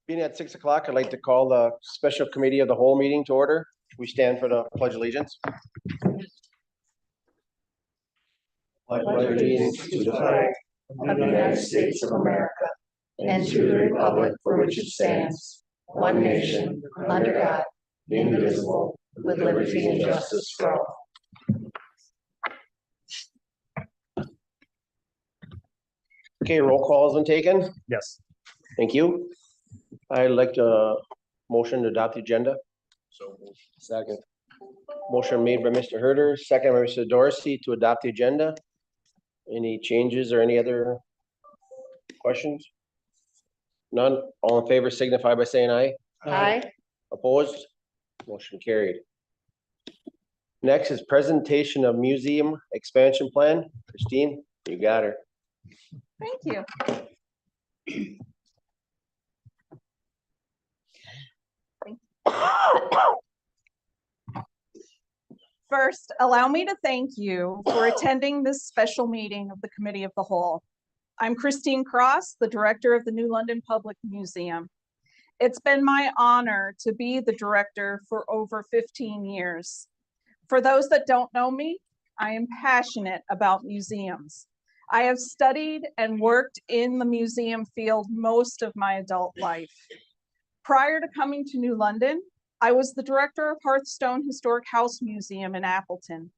Being at 6 o'clock, I'd like to call the special committee of the whole meeting to order. We stand for the pledge of allegiance. I pledge allegiance to the flag of the United States of America and to the republic for which it stands, one nation, under God, indivisible, with liberty and justice for all. Okay, roll call has been taken. Yes. Thank you. I'd like to motion to adopt the agenda. So Second. Motion made by Mr. Herder, second by Mr. Dorsey to adopt the agenda. Any changes or any other questions? None. All in favor signify by saying aye. Aye. Opposed? Motion carried. Next is presentation of museum expansion plan. Christine, you got her. Thank you. First, allow me to thank you for attending this special meeting of the Committee of the Whole. I'm Christine Cross, the director of the New London Public Museum. It's been my honor to be the director for over 15 years. For those that don't know me, I am passionate about museums. I have studied and worked in the museum field most of my adult life. Prior to coming to New London, I was the director of Hearthstone Historic House Museum in Appleton.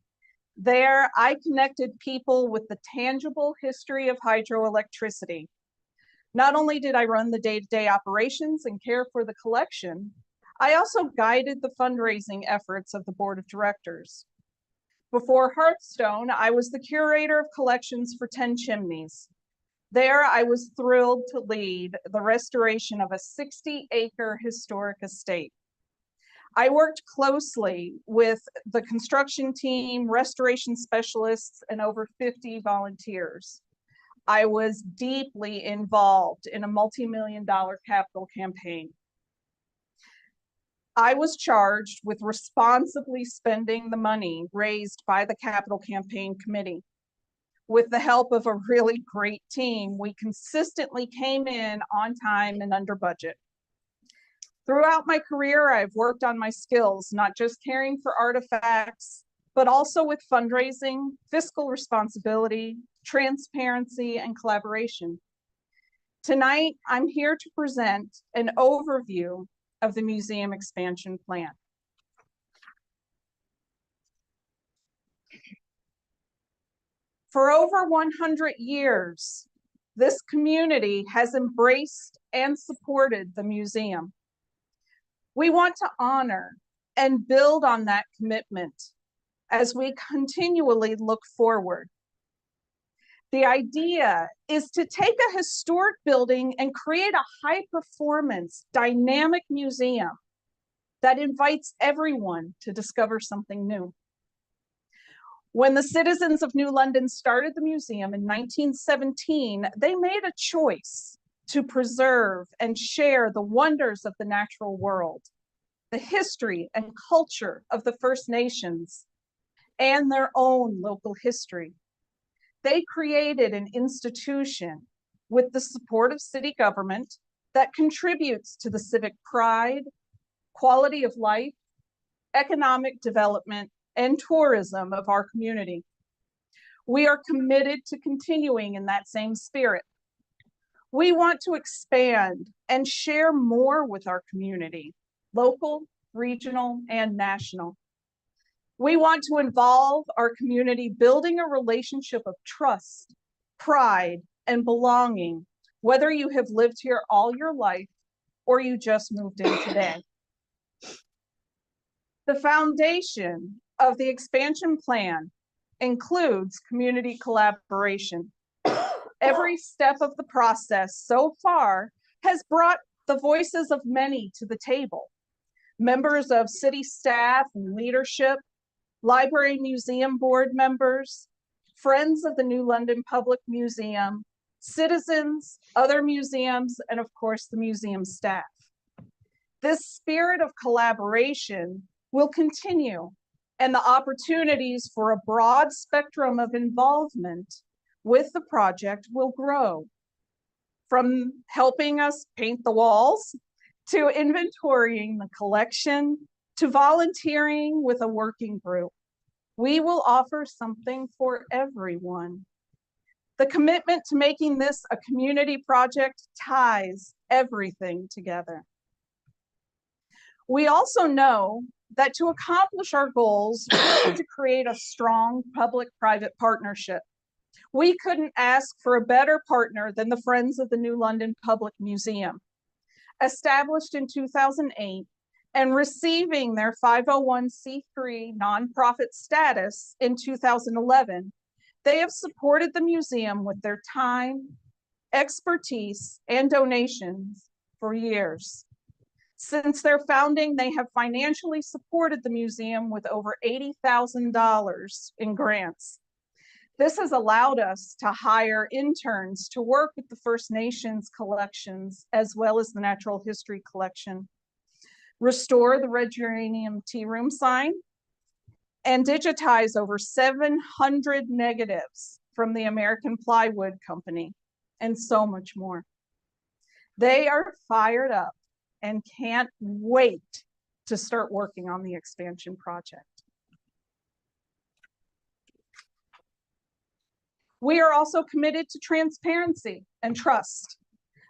There, I connected people with the tangible history of hydroelectricity. Not only did I run the day-to-day operations and care for the collection, I also guided the fundraising efforts of the board of directors. Before Hearthstone, I was the curator of collections for 10 Chimneys. There, I was thrilled to lead the restoration of a 60-acre historic estate. I worked closely with the construction team, restoration specialists, and over 50 volunteers. I was deeply involved in a multi-million-dollar capital campaign. I was charged with responsibly spending the money raised by the capital campaign committee. With the help of a really great team, we consistently came in on time and under budget. Throughout my career, I've worked on my skills, not just caring for artifacts, but also with fundraising, fiscal responsibility, transparency, and collaboration. Tonight, I'm here to present an overview of the museum expansion plan. For over 100 years, this community has embraced and supported the museum. We want to honor and build on that commitment as we continually look forward. The idea is to take a historic building and create a high-performance, dynamic museum that invites everyone to discover something new. When the citizens of New London started the museum in 1917, they made a choice to preserve and share the wonders of the natural world, the history and culture of the First Nations, and their own local history. They created an institution with the support of city government that contributes to the civic pride, quality of life, economic development, and tourism of our community. We are committed to continuing in that same spirit. We want to expand and share more with our community, local, regional, and national. We want to involve our community building a relationship of trust, pride, and belonging, whether you have lived here all your life or you just moved in today. The foundation of the expansion plan includes community collaboration. Every step of the process so far has brought the voices of many to the table. Members of city staff and leadership, library museum board members, friends of the New London Public Museum, citizens, other museums, and of course the museum staff. This spirit of collaboration will continue, and the opportunities for a broad spectrum of involvement with the project will grow. from helping us paint the walls, to inventorying the collection, to volunteering with a working group. We will offer something for everyone. The commitment to making this a community project ties everything together. We also know that to accomplish our goals, we need to create a strong public-private partnership. We couldn't ask for a better partner than the Friends of the New London Public Museum. Established in 2008 and receiving their 501c3 nonprofit status in 2011, they have supported the museum with their time, expertise, and donations for years. Since their founding, they have financially supported the museum with over $80,000 in grants. This has allowed us to hire interns to work with the First Nations collections, as well as the Natural History Collection, restore the Red Geranium Tea Room sign, and digitize over 700 negatives from the American Plywood Company, and so much more. They are fired up and can't wait to start working on the expansion project. We are also committed to transparency and trust.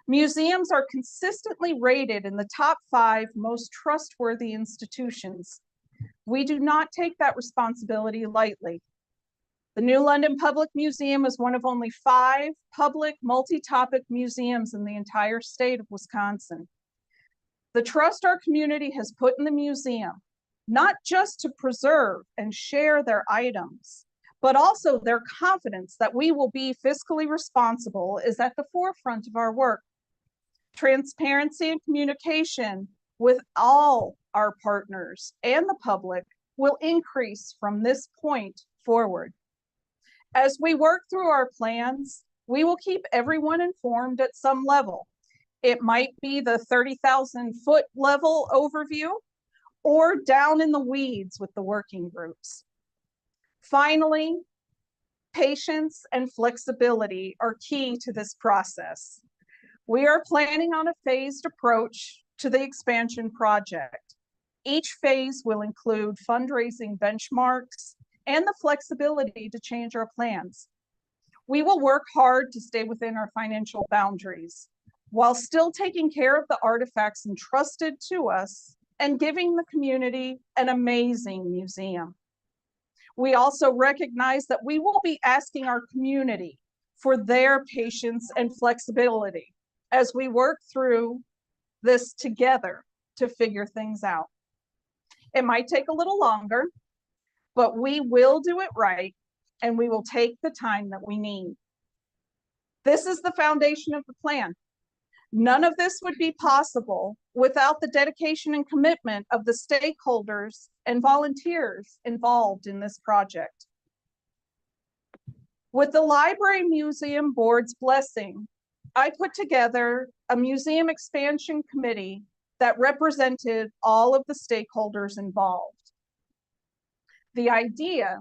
Museums are consistently rated in the top 5 most trustworthy institutions. We do not take that responsibility lightly. The New London Public Museum is one of only 5 public multi-topic museums in the entire state of Wisconsin. The trust our community has put in the museum, not just to preserve and share their items, but also their confidence that we will be fiscally responsible, is at the forefront of our work. Transparency and communication with all our partners and the public will increase from this point forward. As we work through our plans, we will keep everyone informed at some level. It might be the 30,000-foot level overview, or down in the weeds with the working groups. Finally, patience and flexibility are key to this process. We are planning on a phased approach to the expansion project. Each phase will include fundraising benchmarks and the flexibility to change our plans. We will work hard to stay within our financial boundaries, while still taking care of the artifacts entrusted to us and giving the community an amazing museum. We also recognize that we will be asking our community for their patience and flexibility as we work through this together to figure things out. It might take a little longer, but we will do it right, and we will take the time that we need. This is the foundation of the plan. None of this would be possible without the dedication and commitment of the stakeholders and volunteers involved in this project. With the Library Museum Board's blessing, I put together a museum expansion committee that represented all of the stakeholders involved. The idea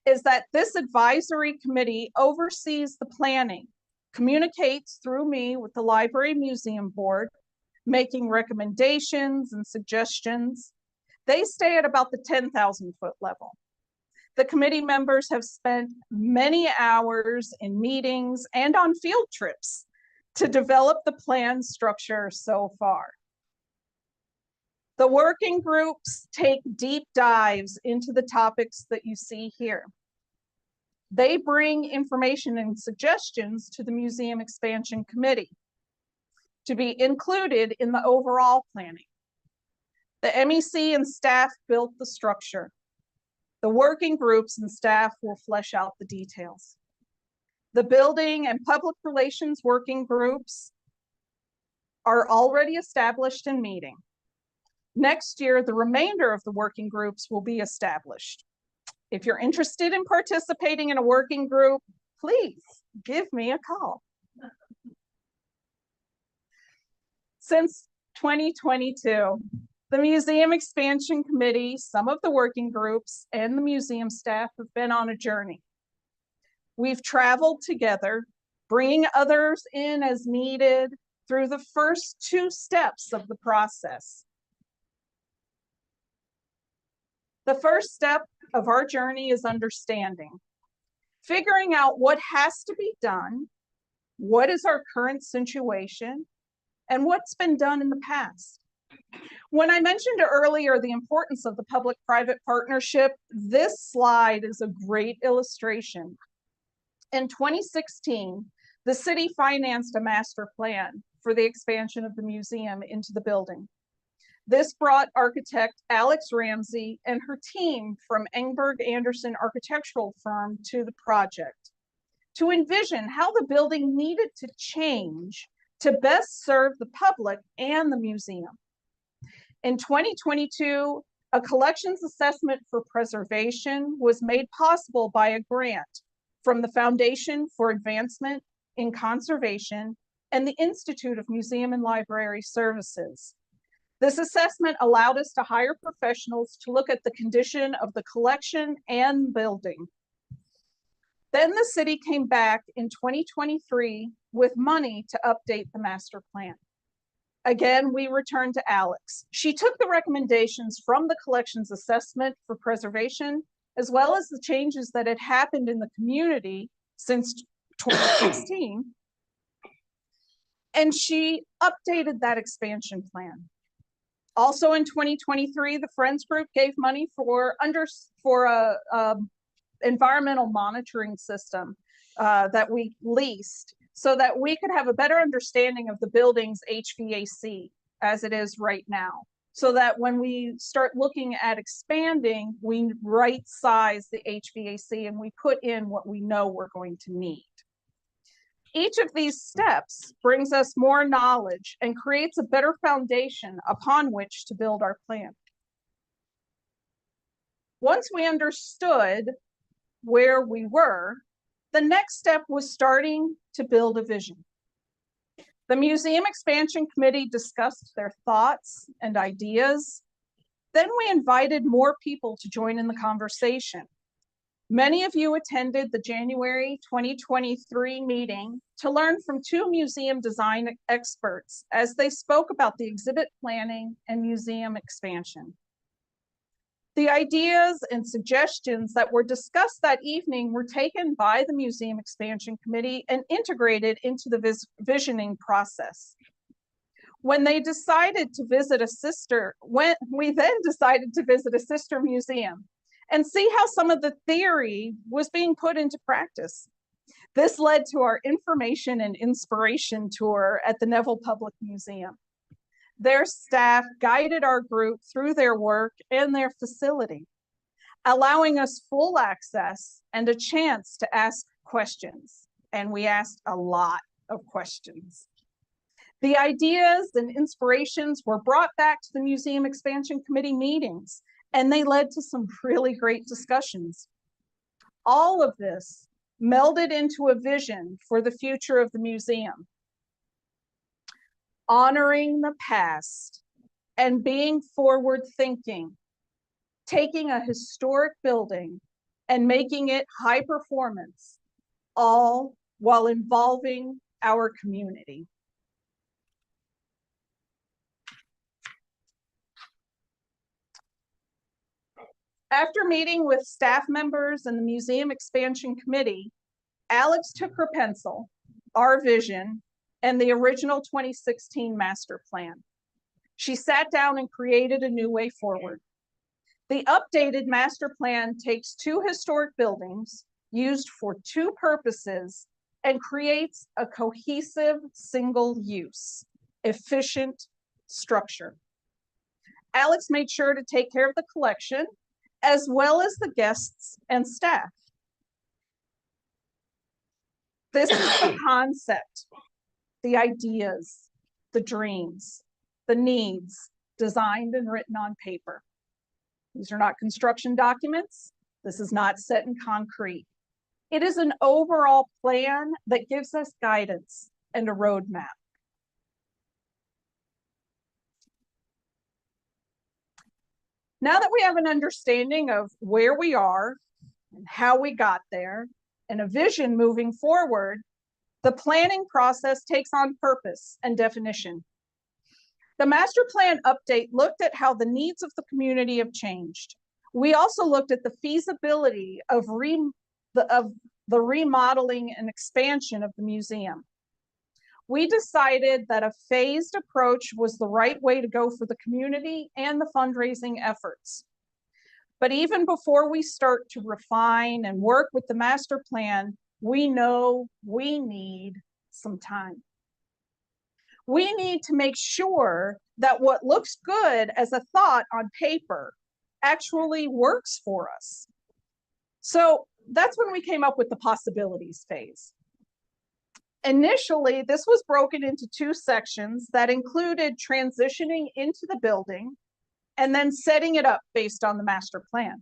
is that this advisory committee oversees the planning, communicates through me with the Library Museum Board, making recommendations and suggestions. They stay at about the 10,000-foot level. The committee members have spent many hours in meetings and on field trips to develop the plan structure so far. The working groups take deep dives into the topics that you see here. They bring information and suggestions to the Museum Expansion Committee to be included in the overall planning. The MEC and staff built the structure. The working groups and staff will flesh out the details. The building and public relations working groups are already established and meeting. Next year, the remainder of the working groups will be established. If you're interested in participating in a working group, please give me a call. Since 2022, the Museum Expansion Committee, some of the working groups, and the museum staff have been on a journey. We've traveled together bringing others in as needed through the first 2 steps of the process. The first step of our journey is understanding, figuring out what has to be done, what is our current situation, and what's been done in the past. When I mentioned earlier the importance of the public-private partnership, this slide is a great illustration. In 2016, the city financed a master plan for the expansion of the museum into the building. This brought architect Alex Ramsey and her team from Engberg Anderson Architectural Firm to the project to envision how the building needed to change to best serve the public and the museum. In 2022, a collections assessment for preservation was made possible by a grant from the Foundation for Advancement in Conservation and the Institute of Museum and Library Services. This assessment allowed us to hire professionals to look at the condition of the collection and building. Then the city came back in 2023 with money to update the master plan. Again, we returned to Alex. She took the recommendations from the collections assessment for preservation, as well as the changes that had happened in the community since 2016, and she updated that expansion plan. Also in 2023, the Friends Group gave money for a environmental monitoring system that we leased so that we could have a better understanding of the building's HVAC as it is right now. So that when we start looking at expanding, we right size the HVAC and we put in what we know we're going to need. Each of these steps brings us more knowledge and creates a better foundation upon which to build our plan. Once we understood where we were, the next step was starting to build a vision. The Museum Expansion Committee discussed their thoughts and ideas. Then we invited more people to join in the conversation. Many of you attended the January 2023 meeting to learn from 2 museum design experts as they spoke about the exhibit planning and museum expansion. The ideas and suggestions that were discussed that evening were taken by the Museum Expansion Committee and integrated into the visioning process. When we then decided to visit a sister museum and see how some of the theory was being put into practice. This led to our information and inspiration tour at the Neville Public Museum. Their staff guided our group through their work and their facility, allowing us full access and a chance to ask questions. And we asked a lot of questions. The ideas and inspirations were brought back to the Museum Expansion Committee meetings, and they led to some really great discussions. All of this melded into a vision for the future of the museum. Honoring the past and being forward thinking, taking a historic building and making it high performance, all while involving our community. After meeting with staff members and the Museum Expansion Committee, Alex took her pencil, our vision, and the original 2016 master plan. She sat down and created a new way forward. The updated master plan takes 2 historic buildings used for 2 purposes and creates a cohesive, single-use, efficient structure. Alex made sure to take care of the collection as well as the guests and staff. This is the concept, the ideas, the dreams, the needs, designed and written on paper. These are not construction documents. This is not set in concrete. It is an overall plan that gives us guidance and a roadmap. Now that we have an understanding of where we are and how we got there and a vision moving forward, The planning process takes on purpose and definition. The master plan update looked at how the needs of the community have changed. We also looked at the feasibility of the remodeling and expansion of the museum. We decided that a phased approach was the right way to go for the community and the fundraising efforts. But even before we start to refine and work with the master plan, we know we need some time. We need to make sure that what looks good as a thought on paper actually works for us. So that's when we came up with the possibilities phase. Initially, this was broken into two sections that included transitioning into the building and then setting it up based on the master plan.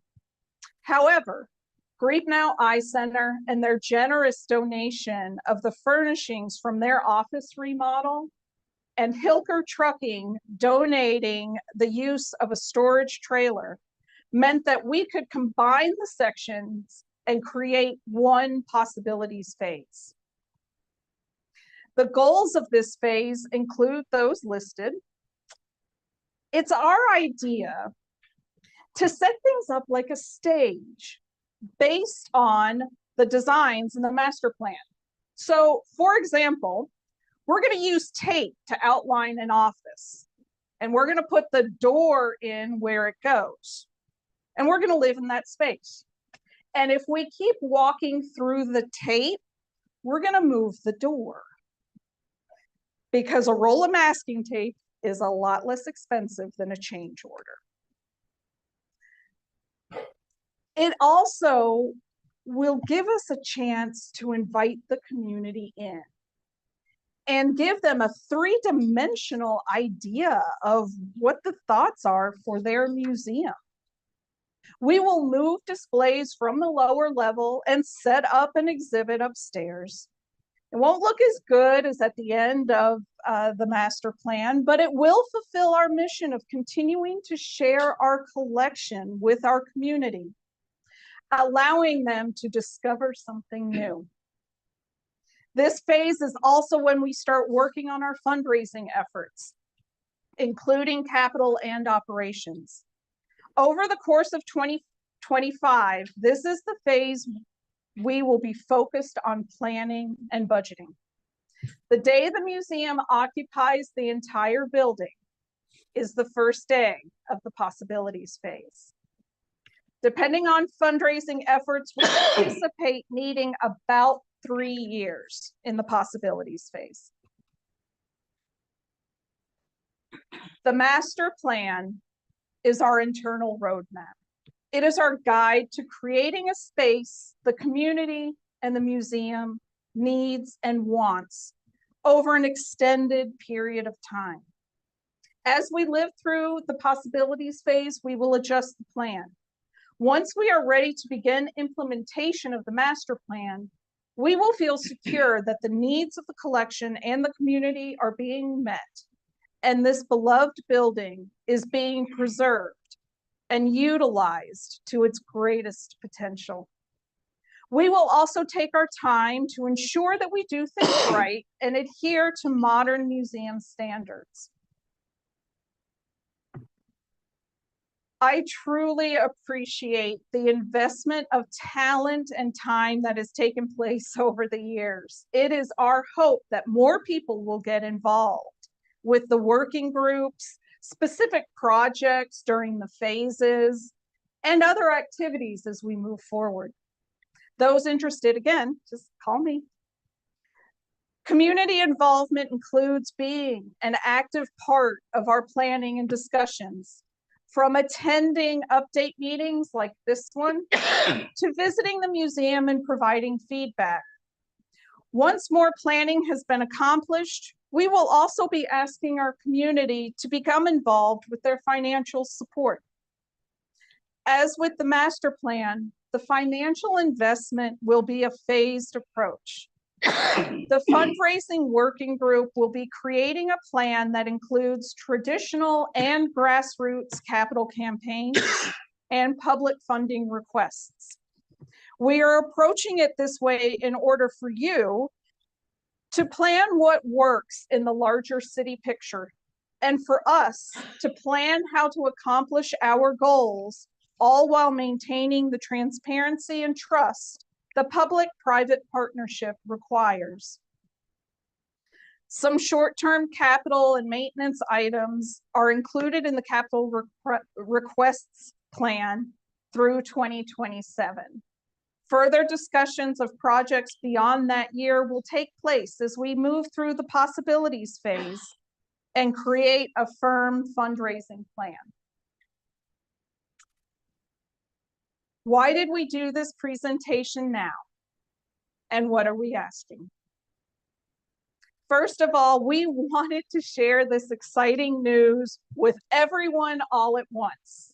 However, Greepnow Eye Center and their generous donation of the furnishings from their office remodel and Hilker Trucking donating the use of a storage trailer meant that we could combine the sections and create one possibilities phase. The goals of this phase include those listed. It's our idea to set things up like a stage based on the designs in the master plan. So, for example, we're going to use tape to outline an office, and we're going to put the door in where it goes, and we're going to live in that space. And if we keep walking through the tape, we're going to move the door, because a roll of masking tape is a lot less expensive than a change order. It also will give us a chance to invite the community in and give them a three-dimensional idea of what the thoughts are for their museum. We will move displays from the lower level and set up an exhibit upstairs. It won't look as good as at the end of the master plan, but it will fulfill our mission of continuing to share our collection with our community, allowing them to discover something new. This phase is also when we start working on our fundraising efforts, including capital and operations. Over the course of 2025, this is the phase we will be focused on planning and budgeting. The day the museum occupies the entire building is the first day of the possibilities phase. Depending on fundraising efforts, we anticipate needing about 3 years in the possibilities phase. The master plan is our internal roadmap. It is our guide to creating a space the community and the museum needs and wants over an extended period of time. As we live through the possibilities phase, we will adjust the plan. Once we are ready to begin implementation of the master plan, we will feel secure that the needs of the collection and the community are being met, and this beloved building is being preserved and utilized to its greatest potential. We will also take our time to ensure that we do things right and adhere to modern museum standards. I truly appreciate the investment of talent and time that has taken place over the years. It is our hope that more people will get involved with the working groups, specific projects during the phases, and other activities as we move forward. Those interested, again, just call me. Community involvement includes being an active part of our planning and discussions, from attending update meetings like this one to visiting the museum and providing feedback. Once more planning has been accomplished, we will also be asking our community to become involved with their financial support. As with the master plan, the financial investment will be a phased approach. The fundraising working group will be creating a plan that includes traditional and grassroots capital campaigns and public funding requests. We are approaching it this way in order for you, to plan what works in the larger city picture, and for us to plan how to accomplish our goals, all while maintaining the transparency and trust the public-private partnership requires. Some short-term capital and maintenance items are included in the capital requests plan through 2027. Further discussions of projects beyond that year will take place as we move through the possibilities phase and create a firm fundraising plan. Why did we do this presentation now? And what are we asking? First of all, we wanted to share this exciting news with everyone all at once.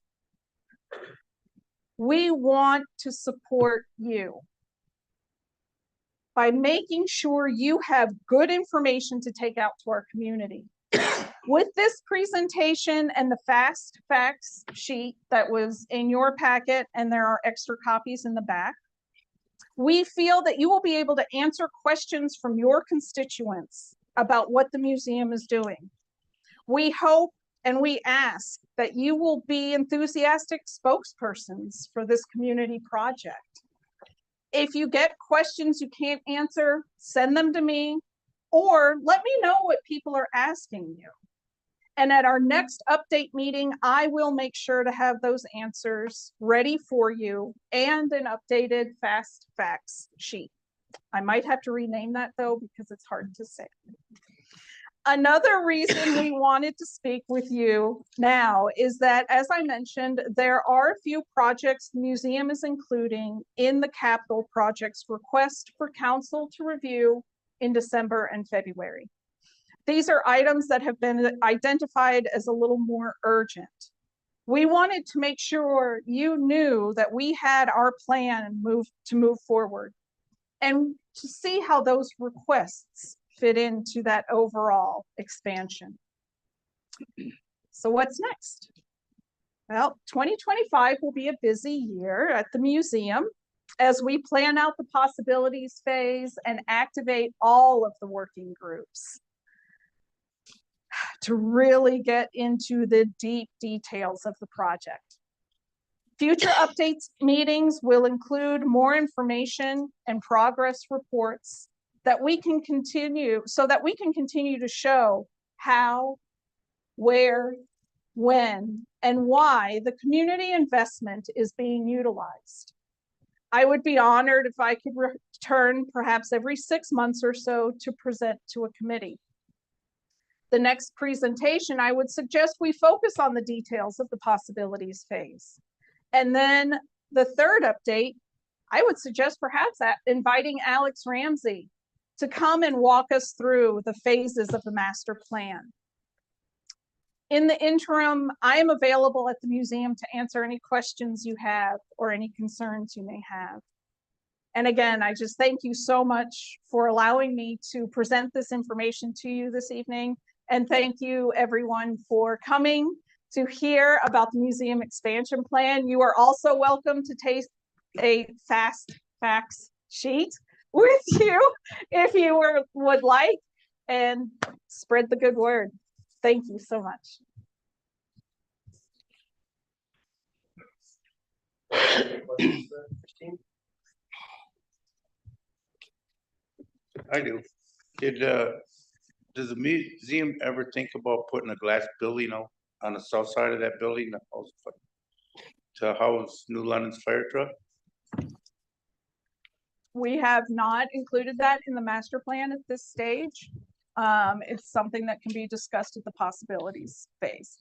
We want to support you by making sure you have good information to take out to our community. With this presentation and the fast facts sheet that was in your packet, and there are extra copies in the back, we feel that you will be able to answer questions from your constituents about what the museum is doing. We hope and we ask that you will be enthusiastic spokespersons for this community project. If you get questions you can't answer, send them to me, or let me know what people are asking you. And at our next update meeting, I will make sure to have those answers ready for you and an updated fast facts sheet. I might have to rename that though, because it's hard to say. Another reason we wanted to speak with you now is that, as I mentioned, there are a few projects the museum is including in the capital projects request for council to review in December and February. These are items that have been identified as a little more urgent. We wanted to make sure you knew that we had our plan to move forward and to see how those requests fit into that overall expansion. So what's next? Well, 2025 will be a busy year at the museum as we plan out the possibilities phase and activate all of the working groups to really get into the deep details of the project. Future updates meetings will include more information and progress reports that we can continue, so that we can continue to show how, where, when, and why the community investment is being utilized. I would be honored if I could return perhaps every 6 months or so to present to a committee. The next presentation, I would suggest we focus on the details of the possibilities phase. And then the third update, I would suggest perhaps inviting Alex Ramsey to come and walk us through the phases of the master plan. In the interim, I am available at the museum to answer any questions you have or any concerns you may have. And again, I just thank you so much for allowing me to present this information to you this evening. And thank you everyone for coming to hear about the museum expansion plan. You are also welcome to take a fast facts sheet with you if you would like, and spread the good word. Thank you so much. I do. Does the museum ever think about putting a glass building on the south side of that building to house New London's fire truck? We have not included that in the master plan at this stage. It's something that can be discussed at the possibilities phase.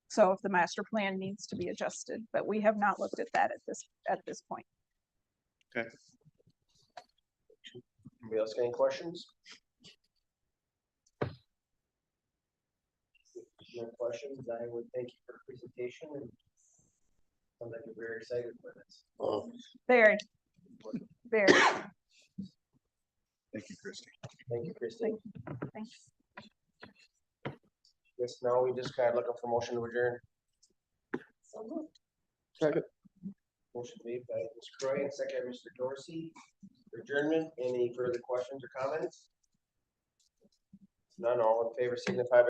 So if the master plan needs to be adjusted, but we have not looked at that at this point. Okay. Anybody else got any questions? No questions. I would thank you for the presentation, and sounds like you're very excited for this. Very. Thank you, Christy. Thank you, Christine. Thanks. Yes, now we just kind of looking for motion to adjourn. So moved. Second. Motion made by Ms. Croy and second by Mr. Dorsey. adjournment. Any further questions or comments? None, all in favor signify by